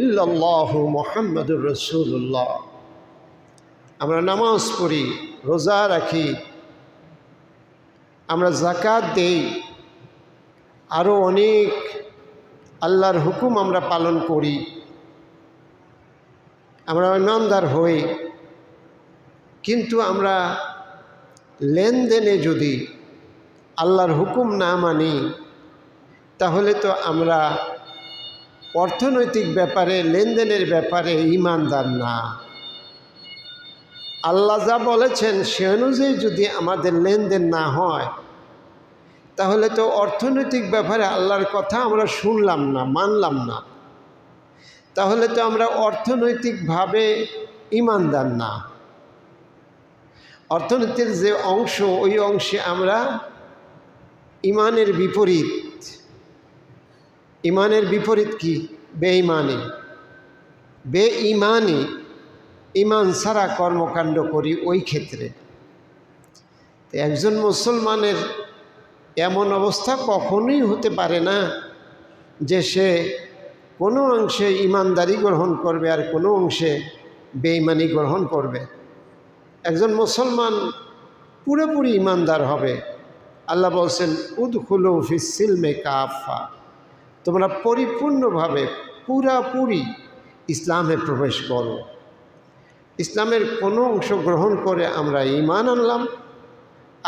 ইল্লাল্লাহু মুহাম্মাদুর রাসূলুল্লাহ। আমরা নামাজ পড়ি, রোজা রাখি, আমরা যাকাত দেই, আরও অনেক আল্লাহর হুকুম আমরা পালন করি, আমরা ইমানদার হই। কিন্তু আমরা লেনদেনে যদি আল্লাহর হুকুম না মানি, তাহলে তো আমরা অর্থনৈতিক ব্যাপারে, লেনদেনের ব্যাপারে ইমানদার না। আল্লাহ যা বলেছেন সে অনুযায়ী যদি আমাদের লেনদেন না হয়, তাহলে তো অর্থনৈতিক ব্যাপারে আল্লাহর কথা আমরা শুনলাম না, মানলাম না, তাহলে তো আমরা অর্থনৈতিকভাবে ইমানদার না। অর্থনীতির যে অংশ, ওই অংশে আমরা ইমানের বিপরীত। ইমানের বিপরীত কি? বেঈমানি। বেঈমানি, ইমান ছাড়া কর্মকাণ্ড করি ওই ক্ষেত্রে। একজন মুসলমানের এমন অবস্থা কখনোই হতে পারে না যে সে কোনো অংশে ইমানদারি গ্রহণ করবে আর কোনো অংশে বেঈমানি গ্রহণ করবে। একজন মুসলমান পুরোপুরি ইমানদার হবে। আল্লাহ বলছেন, উদখুলু ফিস সিলমে কাফা, তোমরা পরিপূর্ণভাবে পুরাপুরি ইসলামে প্রবেশ করো। ইসলামের কোনো অংশ গ্রহণ করে আমরা ঈমান আনলাম,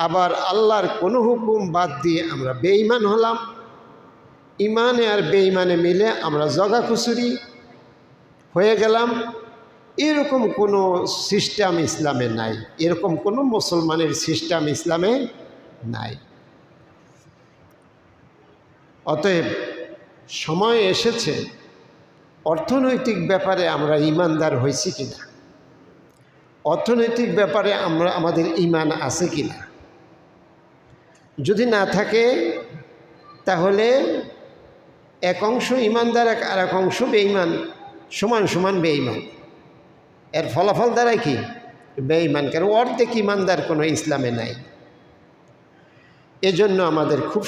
আবার আল্লাহর কোনো হুকুম বাদ দিয়ে আমরা বেঈমান হলাম। ইমানে আর বেঈমানে মিলে আমরা জগাখুচুরি হয়ে গেলাম। এরকম কোনো সিস্টেম ইসলামে নাই, এরকম কোনো মুসলমানের সিস্টেম ইসলামে নাই। অতএব সময় এসেছে অর্থনৈতিক ব্যাপারে আমরা ইমানদার হয়েছি কিনা, অর্থনৈতিক ব্যাপারে আমরা আমাদের ইমান আছে কিনা। যদি না থাকে, তাহলে এক অংশ ইমানদার আর এক অংশ বেঈমান, সমান সমান বেঈমান। এর ফলাফল দ্বারাই কি? বেঈমান। কারণ অর্ধেক ইমানদার কোনো ইসলামে নাই। এজন্য আমাদের খুব